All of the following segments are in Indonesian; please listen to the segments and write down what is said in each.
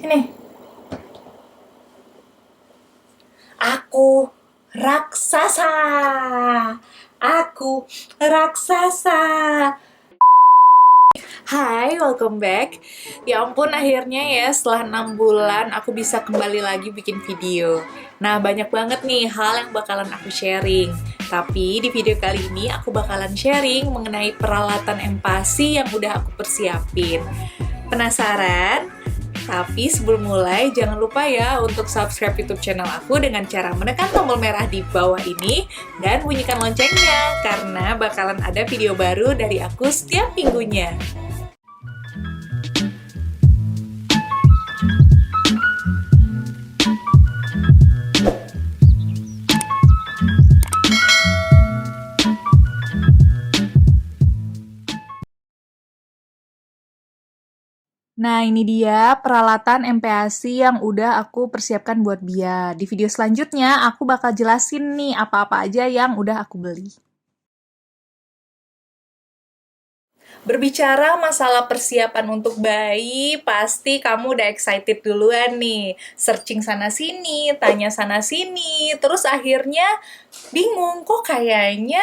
Ini, aku raksasa. Aku raksasa. Hai, welcome back. Ya ampun, akhirnya ya setelah 6 bulan aku bisa kembali lagi bikin video. Nah, banyak banget nih hal yang bakalan aku sharing. Tapi di video kali ini aku bakalan sharing mengenai peralatan empasi yang udah aku persiapin. Penasaran? Tapi sebelum mulai, jangan lupa ya untuk subscribe YouTube channel aku dengan cara menekan tombol merah di bawah ini dan bunyikan loncengnya, karena bakalan ada video baru dari aku setiap minggunya. Nah, ini dia peralatan MPASI yang udah aku persiapkan buat Bia. Di video selanjutnya, aku bakal jelasin nih apa-apa aja yang udah aku beli. Berbicara masalah persiapan untuk bayi, pasti kamu udah excited duluan nih. Searching sana-sini, tanya sana-sini, terus akhirnya bingung, kok kayaknya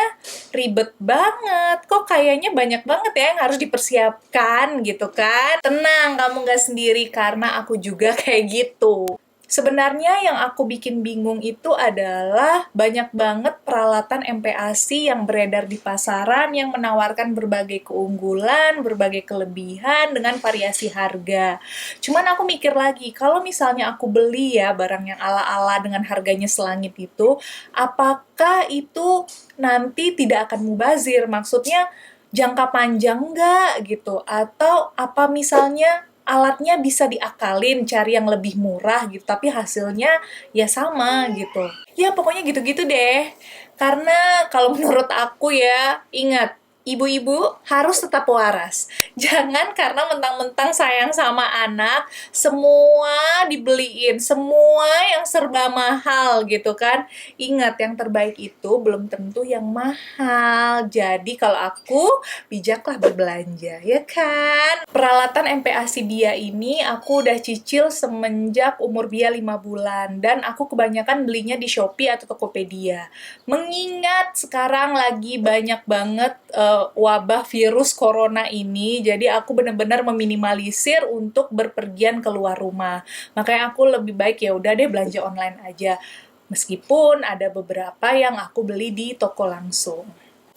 ribet banget, kok kayaknya banyak banget ya yang harus dipersiapkan gitu kan. Tenang, kamu gak sendiri karena aku juga kayak gitu. Sebenarnya yang aku bikin bingung itu adalah banyak banget peralatan MPASI yang beredar di pasaran yang menawarkan berbagai keunggulan, berbagai kelebihan dengan variasi harga. Cuman aku mikir lagi, kalau misalnya aku beli ya barang yang ala-ala dengan harganya selangit itu, apakah itu nanti tidak akan mubazir? Maksudnya jangka panjang nggak gitu? Atau apa misalnya alatnya bisa diakalin, cari yang lebih murah gitu, tapi hasilnya ya sama gitu. Ya pokoknya gitu-gitu deh. Karena kalau menurut aku ya, ingat, ibu-ibu harus tetap waras. Jangan karena mentang-mentang sayang sama anak, semua dibeliin, semua yang serba mahal gitu kan. Ingat, yang terbaik itu belum tentu yang mahal. Jadi kalau aku, bijaklah berbelanja, ya kan? Peralatan MPASI Bia ini aku udah cicil semenjak umur Bia 5 bulan. Dan aku kebanyakan belinya di Shopee atau Tokopedia. Mengingat sekarang lagi banyak banget wabah virus corona ini, jadi aku benar-benar meminimalisir untuk berpergian keluar rumah. Makanya aku lebih baik ya udah deh belanja online aja. Meskipun ada beberapa yang aku beli di toko langsung.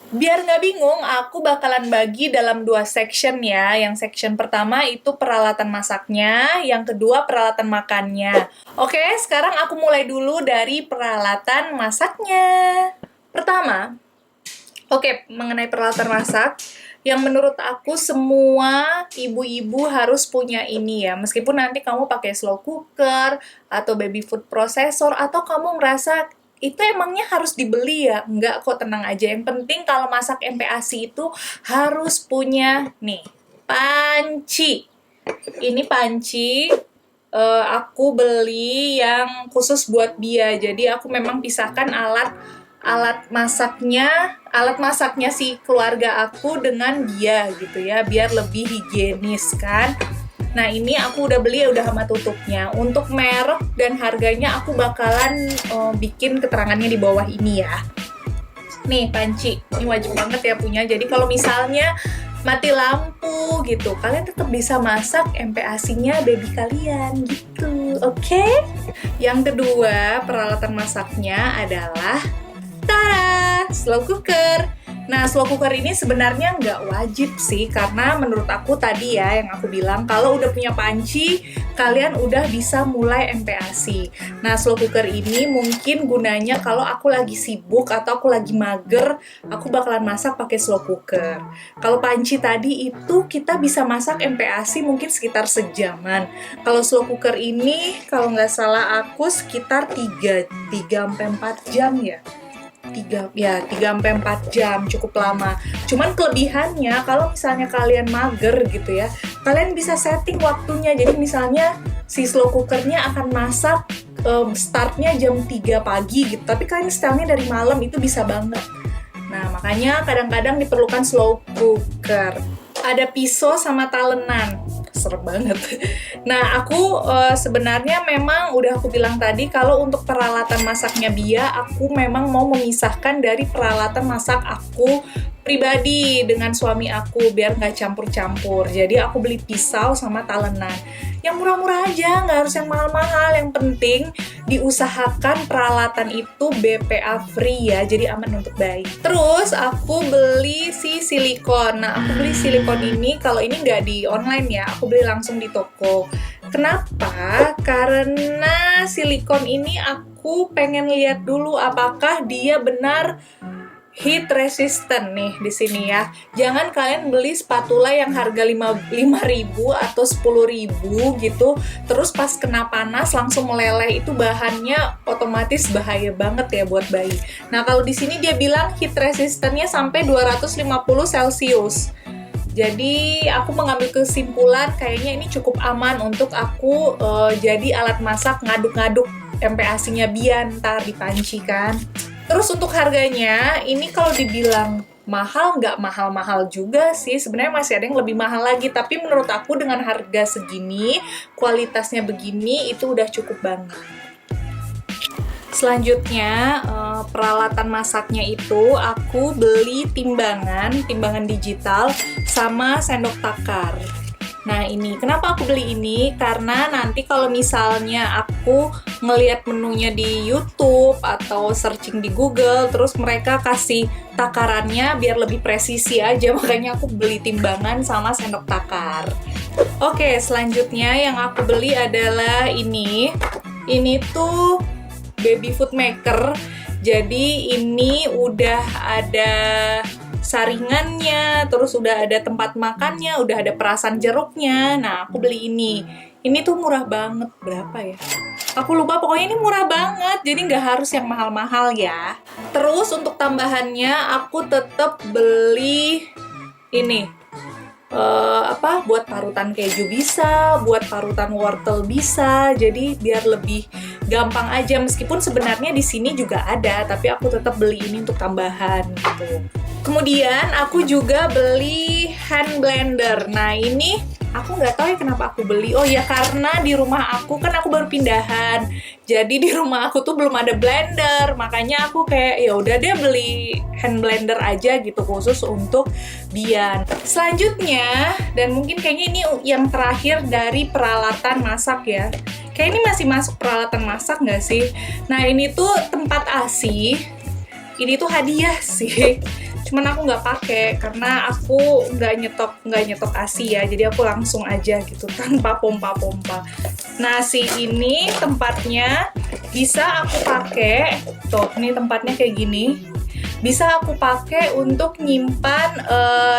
Biar nggak bingung, aku bakalan bagi dalam 2 section ya. Yang section pertama itu peralatan masaknya, yang kedua peralatan makannya. Oke, sekarang aku mulai dulu dari peralatan masaknya. Pertama, mengenai peralatan masak, yang menurut aku semua ibu-ibu harus punya ini ya. Meskipun nanti kamu pakai slow cooker, atau baby food processor, atau kamu ngerasa itu emangnya harus dibeli ya? Enggak kok, tenang aja. Yang penting kalau masak MPASI itu harus punya nih, panci. Ini panci, aku beli yang khusus buat Bia. Jadi aku memang pisahkan alat masaknya si keluarga aku dengan dia gitu ya, biar lebih higienis kan. Nah, ini aku udah beli, udah sama tutupnya. Untuk merek dan harganya aku bakalan bikin keterangannya di bawah ini ya. Nih, panci. Ini wajib banget ya punya. Jadi kalau misalnya mati lampu gitu, kalian tetap bisa masak MPASI-nya baby kalian gitu. Oke? Yang kedua, peralatan masaknya adalah tada! Slow cooker. Nah, slow cooker ini sebenarnya nggak wajib sih, karena menurut aku tadi ya, yang aku bilang, kalau udah punya panci, kalian udah bisa mulai MPASI. Nah, slow cooker ini mungkin gunanya kalau aku lagi sibuk atau aku lagi mager, aku bakalan masak pakai slow cooker. Kalau panci tadi itu kita bisa masak MPASI mungkin sekitar sejaman. Kalau slow cooker ini, kalau nggak salah aku sekitar 3-4 jam ya. 3-4 jam, cukup lama. Cuman kelebihannya kalau misalnya kalian mager gitu ya, kalian bisa setting waktunya. Jadi misalnya si slow cookernya akan masak startnya jam 3 pagi gitu, tapi kalian setelnya dari malam, itu bisa banget. Nah, makanya kadang-kadang diperlukan slow cooker. Ada pisau sama talenan. serem banget. Nah, aku sebenarnya memang udah aku bilang tadi kalau untuk peralatan masaknya Bia, aku memang mau memisahkan dari peralatan masak aku pribadi dengan suami aku biar nggak campur-campur. Jadi aku beli pisau sama talenan. Yang murah-murah aja, nggak harus yang mahal-mahal. Yang penting diusahakan peralatan itu BPA free ya, jadi aman untuk bayi. Terus aku beli si silikon. Nah, aku beli silikon ini, kalau ini nggak di online ya, aku beli langsung di toko. Kenapa? Karena silikon ini aku pengen lihat dulu apakah dia benar heat resistant nih di sini ya. Jangan kalian beli spatula yang harga 5.000 atau 10.000 gitu, terus pas kena panas langsung meleleh, itu bahannya otomatis bahaya banget ya buat bayi. Nah, kalau di sini dia bilang heat resistantnya sampai 250 Celcius. Jadi aku mengambil kesimpulan kayaknya ini cukup aman untuk aku jadi alat masak ngaduk-ngaduk MPASI-nya Bia ntar di panci kan. Terus untuk harganya, ini kalau dibilang mahal, nggak mahal-mahal juga sih. Sebenarnya masih ada yang lebih mahal lagi. Tapi menurut aku dengan harga segini, kualitasnya begini, itu udah cukup banget. Selanjutnya, peralatan masaknya itu aku beli timbangan digital, sama sendok takar. Nah ini, kenapa aku beli ini? Karena nanti kalau misalnya aku ngelihat menunya di YouTube atau searching di Google, terus mereka kasih takarannya biar lebih presisi aja, makanya aku beli timbangan sama sendok takar. Oke, selanjutnya yang aku beli adalah ini. Ini tuh baby food maker. Jadi ini udah ada saringannya, terus udah ada tempat makannya, udah ada perasan jeruknya. Nah, aku beli ini. Ini tuh murah banget, berapa ya? Aku lupa, pokoknya ini murah banget, jadi nggak harus yang mahal-mahal ya. Terus untuk tambahannya, aku tetap beli ini. Buat parutan keju bisa, buat parutan wortel bisa, jadi biar lebih gampang aja. Meskipun sebenarnya di sini juga ada, tapi aku tetap beli ini untuk tambahan gitu. Kemudian aku juga beli hand blender. Nah ini aku nggak tahu ya kenapa aku beli. Oh ya, karena di rumah aku kan aku baru pindahan. Jadi di rumah aku tuh belum ada blender, makanya aku kayak ya udah deh beli hand blender aja gitu khusus untuk Bian. Selanjutnya, dan mungkin kayaknya ini yang terakhir dari peralatan masak ya. Kayak ini masih masuk peralatan masak nggak sih? Nah ini tuh tempat ASI. Ini tuh hadiah sih. Cuman aku nggak pakai karena aku nggak nyetok ASI ya, jadi aku langsung aja gitu tanpa pompa-pompa. Nah si ini tempatnya bisa aku pakai, tuh ini tempatnya kayak gini, bisa aku pakai untuk nyimpan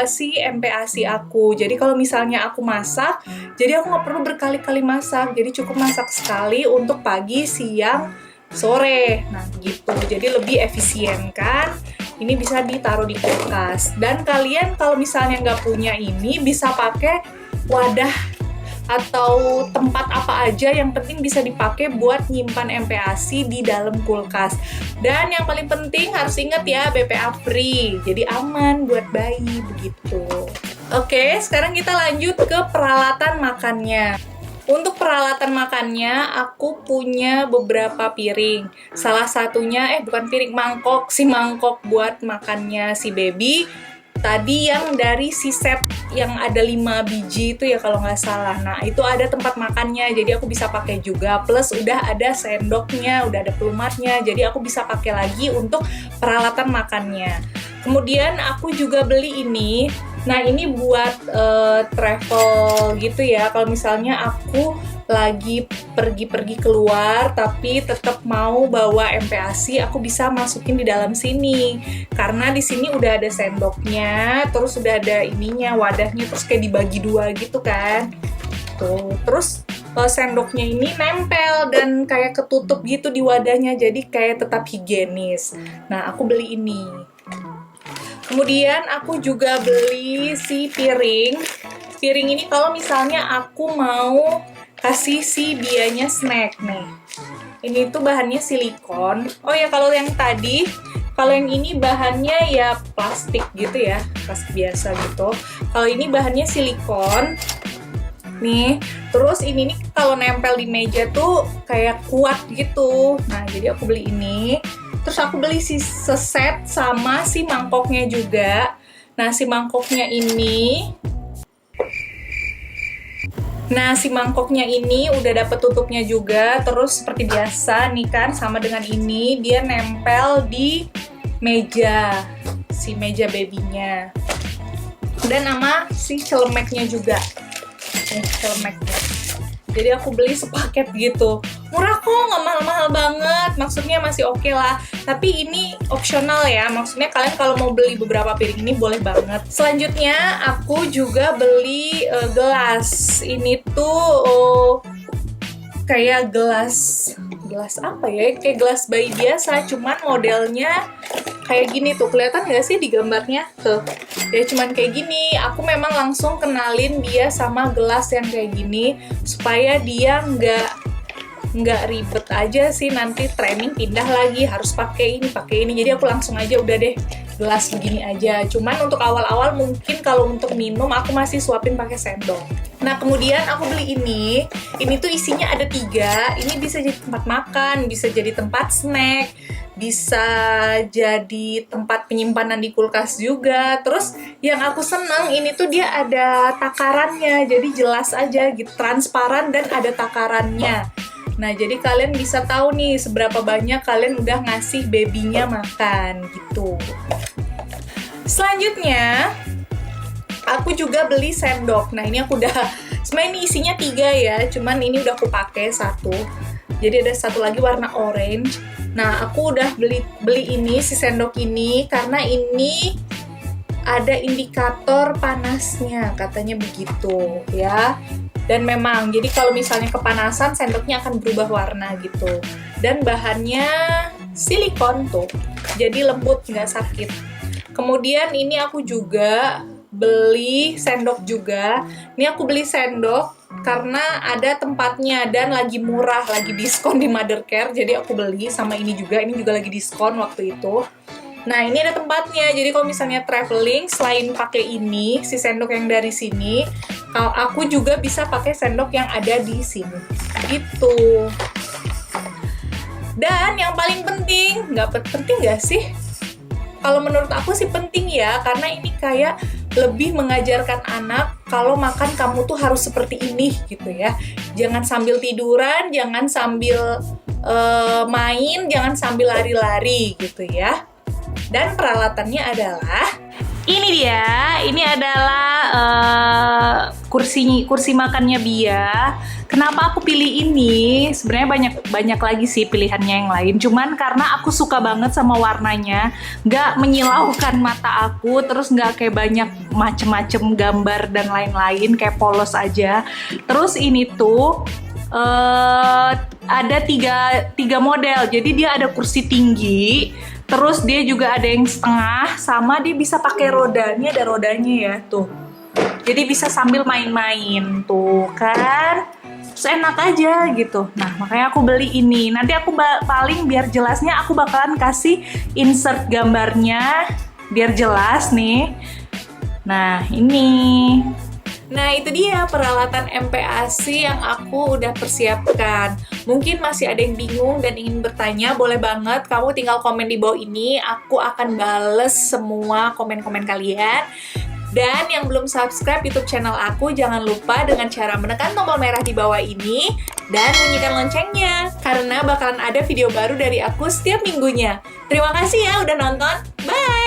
si MPASI aku. Jadi kalau misalnya aku masak, jadi aku nggak perlu berkali-kali masak, jadi cukup masak sekali untuk pagi, siang, sore. Nah gitu, jadi lebih efisien kan. Ini bisa ditaruh di kulkas. Dan kalian kalau misalnya nggak punya ini, bisa pakai wadah atau tempat apa aja, yang penting bisa dipakai buat nyimpan MPASI di dalam kulkas. Dan yang paling penting harus ingat ya, BPA free, jadi aman buat bayi begitu. Oke, sekarang kita lanjut ke peralatan makannya. Untuk peralatan makannya, aku punya beberapa piring. Salah satunya, bukan piring, mangkok. Si mangkok buat makannya si baby. Tadi yang dari si set yang ada 5 biji itu ya kalau nggak salah. Nah, itu ada tempat makannya, jadi aku bisa pakai juga. Plus udah ada sendoknya, udah ada pelumatnya, jadi aku bisa pakai lagi untuk peralatan makannya. Kemudian aku juga beli ini. Nah, ini buat travel gitu ya. Kalau misalnya aku lagi pergi-pergi keluar tapi tetap mau bawa MPASI, aku bisa masukin di dalam sini. Karena di sini udah ada sendoknya, terus udah ada ininya, wadahnya, terus kayak dibagi dua gitu kan. Tuh, terus sendoknya ini nempel dan kayak ketutup gitu di wadahnya, jadi kayak tetap higienis. Nah, aku beli ini. Kemudian aku juga beli si piring. Piring ini kalau misalnya aku mau kasih si Bianya snack nih. Ini tuh bahannya silikon. Oh ya, kalau yang tadi, kalau yang ini bahannya ya plastik gitu ya, plastik biasa gitu. Kalau ini bahannya silikon. Nih, terus ini nih kalau nempel di meja tuh kayak kuat gitu. Nah, jadi aku beli ini. Terus aku beli si seset sama si mangkoknya juga. Nah, si mangkoknya ini udah dapet tutupnya juga. Terus seperti biasa nih kan, sama dengan ini dia nempel di meja, si meja babynya. Dan sama si celemeknya juga. Celemeknya. Jadi aku beli sepaket gitu. Murah kok, nggak mahal-mahal banget. Maksudnya masih oke lah. Tapi ini opsional ya. Maksudnya kalian kalau mau beli beberapa piring ini boleh banget. Selanjutnya aku juga beli gelas. Ini tuh kayak gelas apa ya? Kayak gelas bayi biasa. Cuman modelnya kayak gini tuh. Kelihatan nggak sih di gambarnya? Tuh. Ya cuman kayak gini. Aku memang langsung kenalin dia sama gelas yang kayak gini supaya dia nggak ribet aja sih, nanti training pindah lagi harus pakai ini. Jadi aku langsung aja udah deh gelas begini aja. Cuman untuk awal-awal mungkin kalau untuk minum aku masih suapin pakai sendok. Nah kemudian aku beli ini tuh isinya ada 3. Ini bisa jadi tempat makan, bisa jadi tempat snack, bisa jadi tempat penyimpanan di kulkas juga. Terus yang aku seneng ini tuh dia ada takarannya, jadi jelas aja gitu, transparan dan ada takarannya. Nah jadi kalian bisa tahu nih seberapa banyak kalian udah ngasih babynya makan gitu. Selanjutnya aku juga beli sendok. Nah ini aku sebenarnya ini isinya 3 ya, cuman ini udah aku pakai 1. Jadi ada 1 lagi warna orange. Nah aku udah beli ini, si sendok ini, karena ini ada indikator panasnya, katanya begitu ya. Dan memang, jadi kalau misalnya kepanasan, sendoknya akan berubah warna gitu. Dan bahannya silikon tuh, jadi lembut, nggak sakit. Kemudian ini aku juga beli sendok juga. Ini aku beli sendok karena ada tempatnya dan lagi murah, lagi diskon di Mothercare. Jadi aku beli sama ini juga lagi diskon waktu itu. Nah ini ada tempatnya, jadi kalau misalnya traveling, selain pakai ini, si sendok yang dari sini, kalau aku juga bisa pakai sendok yang ada di sini, gitu. Dan yang paling penting, penting nggak sih? Kalau menurut aku sih penting ya, karena ini kayak lebih mengajarkan anak kalau makan kamu tuh harus seperti ini gitu ya. Jangan sambil tiduran, jangan sambil main, jangan sambil lari-lari gitu ya. Dan peralatannya adalah ini dia, ini adalah kursi makannya Bia. Kenapa aku pilih ini? Sebenarnya banyak lagi sih pilihannya yang lain. Cuman karena aku suka banget sama warnanya, nggak menyilaukan mata aku, terus nggak kayak banyak macem-macem gambar dan lain-lain, kayak polos aja. Terus ini tuh ada tiga model. Jadi dia ada kursi tinggi. Terus dia juga ada yang setengah, sama dia bisa pakai rodanya, ada rodanya ya, tuh. Jadi bisa sambil main-main, tuh kan. Terus enak aja gitu. Nah, makanya aku beli ini. Nanti aku paling biar jelasnya aku bakalan kasih insert gambarnya, biar jelas nih. Nah, ini. Nah itu dia peralatan MPASI yang aku udah persiapkan. Mungkin masih ada yang bingung dan ingin bertanya, boleh banget kamu tinggal komen di bawah ini. Aku akan bales semua komen-komen kalian. Dan yang belum subscribe YouTube channel aku, jangan lupa dengan cara menekan tombol merah di bawah ini dan bunyikan loncengnya, karena bakalan ada video baru dari aku setiap minggunya. Terima kasih ya udah nonton, bye!